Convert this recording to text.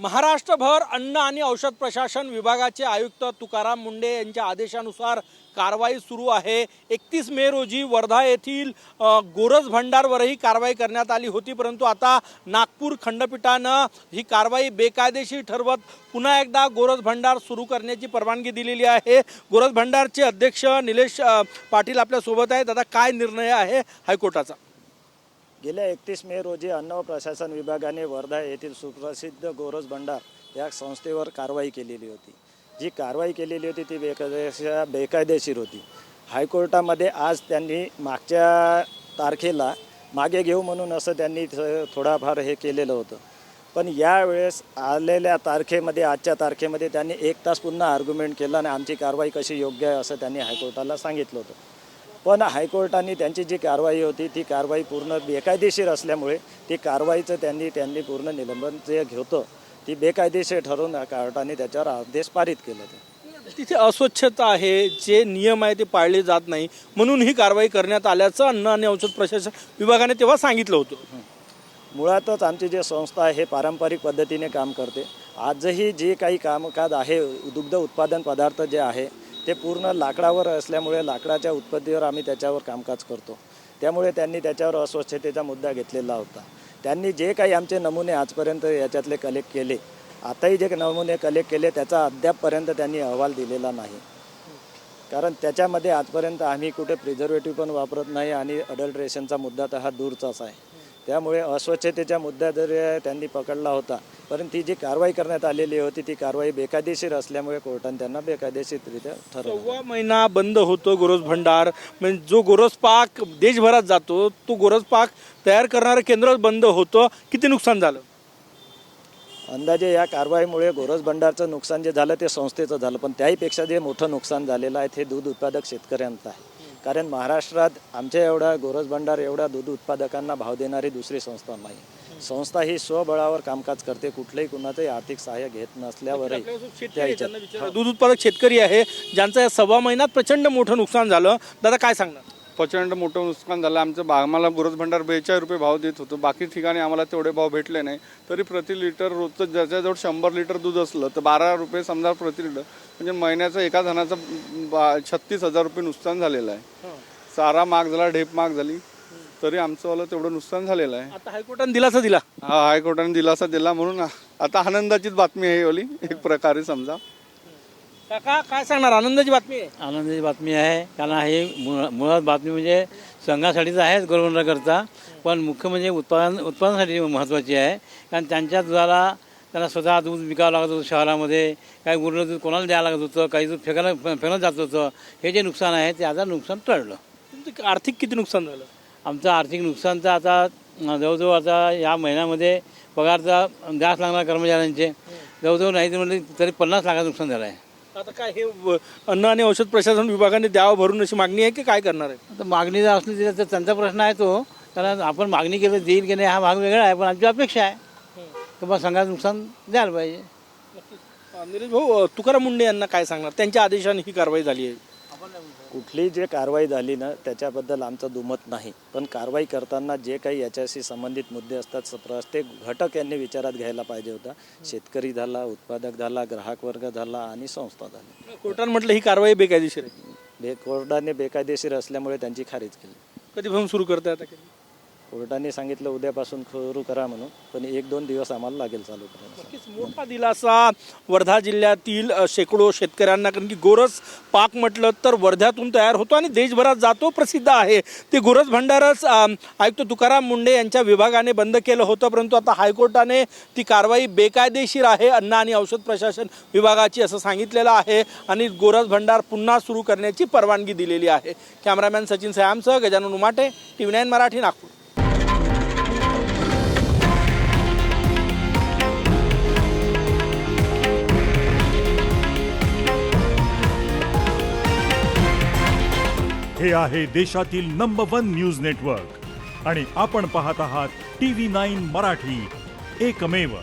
महाराष्ट्रभर अन्न आणि औषध प्रशासन विभागाचे आयुक्त तुकाराम मुंढे यांच्या आदेशानुसार कारवाई सुरू आहे। 31 मे रोजी वर्धा येथील गोरज भंडारवरही कारवाई करण्यात आली होती, परंतु आता नागपूर खंडपीठानं ही कारवाई बेकायदेशीर ठरवत पुन्हा एकदा गोरज भंडार सुरू करण्याची परवानगी दिलेली आहे। गोरज भंडारचे अध्यक्ष निलेश पाटील आपल्या सोबत आहेत। आता काय निर्णय आहे हायकोर्टाचा? गेल्या 31 मे रोजी अन्न व प्रशासन विभागाने वर्धा येथील सुप्रसिद्ध गोरज भंडार या संस्थेवर कारवाई केलेली होती। जी कारवाई केलेली होती ती बेकायदेशीर होती। हायकोर्टामध्ये आज त्यांनी मागच्या तारखेला मागे घेऊ म्हणून असं त्यांनी थोडाफार हे केलेलं होतं, पण यावेळेस आलेल्या तारखेमध्ये आजच्या तारखेमध्ये त्यांनी 1 तास पुन्हा आर्ग्युमेंट केला आणि आमची कारवाई कशी योग्य आहे असं त्यांनी हायकोर्टाला सांगितलं होतं। पण हायकोर्टाने त्यांची जी कारवाई होती ती कारवाई पूर्ण बेकायदेशीर असल्यामुळे ती कारवाईचं त्यांनी पूर्ण निलंबन जे होतं ती बेकायदेशीर ठरवून कोर्टाने त्याच्यावर आदेश पारित केला। तिथे अस्वच्छता आहे, जे नियम आहे ते पाळले जात नाही, म्हणून ही कारवाई करण्यात आल्याचं अन्न आणि औषध प्रशासन विभागाने तेव्हा सांगितलं होतं। मुळातच आमची जी संस्था आहे हे पारंपरिक पद्धतीने काम करते। आजही जे काही कामकाज आहे दुग्ध उत्पादन पदार्थ जे आहे ते पूर्ण लाकडावर असल्यामुळे लाकडाच्या उत्पत्तीवर आम्ही त्याच्यावर कामकाज करतो, त्यामुळे त्यांनी त्याच्यावर अस्वच्छतेचा मुद्दा घेतलेला होता। त्यांनी जे काही आमचे नमुने आजपर्यंत याच्यातले कलेक्ट केले, आताही जे नमुने कलेक्ट केले त्याचा अद्यापपर्यंत त्यांनी अहवाल दिलेला नाही, कारण त्याच्यामध्ये आजपर्यंत आम्ही कुठे प्रिझर्वेटिव्ह पण वापरत नाही आणि अडल्ट्रेशनचा मुद्दा तर हा दूरचाच आहे। त्यामुळे अस्वच्छतेचा मुद्दा जरी त्यांनी पकडला होता, परंतु ती जी कारवाई करण्यात आलेली होती ती कारवाई बेकायदेशीर असल्यामुळे कोर्टाने त्यांना बेकायदेशीररित्या ठरवलं। 1.25 महिना बंद होतो गोरज भंडार, म्हणजे जो गोरज पाक देशभरात जातो तो गोरज पाक तयार करणारं केंद्र बंद होतं। किती नुकसान झालं? अंदाजे या कारवाईमुळे गोरज भंडारचं नुकसान जे झालं ते संस्थेचं झालं, पण त्याहीपेक्षा जे मोठं नुकसान झालेलं आहे ते दूध उत्पादक शेतकऱ्यांचं आहे। कारण महाराष्ट्रात आमच्या एवढा गोरज भंडार एवढा दूध उत्पादकांना भाव देणारी दुसरी संस्था नाही। संस्था ही स्वबळावर कामकाज करते, कुठलंही कुणाचंही आर्थिक सहाय्य घेत नसल्यावरही दूध उत्पादक शेतकरी आहे ज्यांचं या 1.25 महिन्यात प्रचंड मोठं नुकसान झालं। दादा काय सांगणार? प्रचंड मोठं नुकसान झालं आमचं। आम्हाला गोरज भंडार 42 रुपये भाव देत होतो, बाकी ठिकाणी आम्हाला तेवढे भाव भेटले नाही। तरी प्रति लिटर रोजचं ज्याच्याजवळ 100 लिटर दूध असलं तर 12 रुपये समजा प्रति लिटर, म्हणजे महिन्याचं एका जणाचं 36,000 रुपये नुकसान झालेलं आहे। चारा महाग झाला, ढेप महाग झाली, तरी आमचं वाला तेवढं नुकसान झालेलं आहे। आता हायकोर्टाने दिलासा दिला? हा, हायकोर्टाने दिलासा दिला, म्हणून आता आनंदाचीच बातमी आहे ओली एक प्रकारे समजा। काका काय सांगणार? आनंदाची बातमी आहे? आनंदाची बातमी आहे, कारण हे मुळात बातमी म्हणजे संघासाठीच आहे गोरगरिबांकरता, पण मुख्य म्हणजे उत्पादनासाठी महत्त्वाची आहे। कारण त्यांच्या दुधाला त्यांना स्वतः दूध विकावं लागत होतं शहरामध्ये, काही उरलं दूध कोणाला द्यावं लागत होतं, काही दूध फेकलं जात होतं। हे जे नुकसान आहे ते आता नुकसान टळलं। तुमचं आर्थिक किती नुकसान झालं? आमचं आर्थिक नुकसान तर आता जवळजवळ आता या महिन्यामध्ये पगारचा जास्त लागणार कर्मचाऱ्यांचे जवळजवळ नाही म्हणजे तरी 50 लाखाचं नुकसान झालं आहे। आता काय हे अन्न आणि औषध प्रशासन विभागाने द्यावं भरून अशी मागणी आहे की काय करणार आहे? आता मागणी जर असली तर त्यांचा प्रश्न आहे तो, कारण आपण मागणी केलं देईल की नाही हा भाग वेगळा आहे, पण आमची अपेक्षा आहे की बा संघाचं नुकसान द्यायला पाहिजे। निलेश भाऊ, तुकाराम मुंढे यांना काय सांगणार? त्यांच्या आदेशाने ही कारवाई झाली आहे। कुठली जे कारवाई झाली ना त्याच्याबद्दल आमचं दुमत नाही, पण कारवाई करताना जे काही याच्याशी संबंधित मुद्दे असतात प्रत्येक घटक यांनी विचारात घ्यायला पाहिजे होता। शेतकरी झाला, उत्पादक झाला, ग्राहक वर्ग झाला आणि संस्था झाली। कोर्टाने म्हटलं ही कारवाई बेकायदेशीर आहे। कोर्टाने बेकायदेशीर असल्यामुळे त्यांची खारीज केली। कधीपासून सुरू करताय आता? कोर्टाने सांगितलं उद्यापासून सुरू करा म्हणून, पण 1-2 दिवस आम्हाला लागेल चालू करायला। नक्कीच मोठा दिलासा वर्धा जिल्ह्यातील शेकडो शेतकऱ्यांना, कारण की गोरज पाक म्हटलं तर वर्ध्यातून तयार होतो आणि देशभरात जातो, प्रसिद्ध आहे। ते गोरज भंडारच आयुक्त तुकाराम मुंढे यांच्या विभागाने बंद केलं होतं, परंतु आता हायकोर्टाने ती कारवाई बेकायदेशीर आहे अन्न आणि औषध प्रशासन विभागाची असं सांगितलेलं आहे आणि गोरज भंडार पुन्हा सुरू करण्याची परवानगी दिलेली आहे। कॅमेरामॅन सचिन सयामसह गजानन उमाटे, TV9 मराठी, नागपूर। हे आहे देशातील नंबर 1 न्यूज नेटवर्क आणि आपण पाहत आहात TV9 मराठी, एकमेव।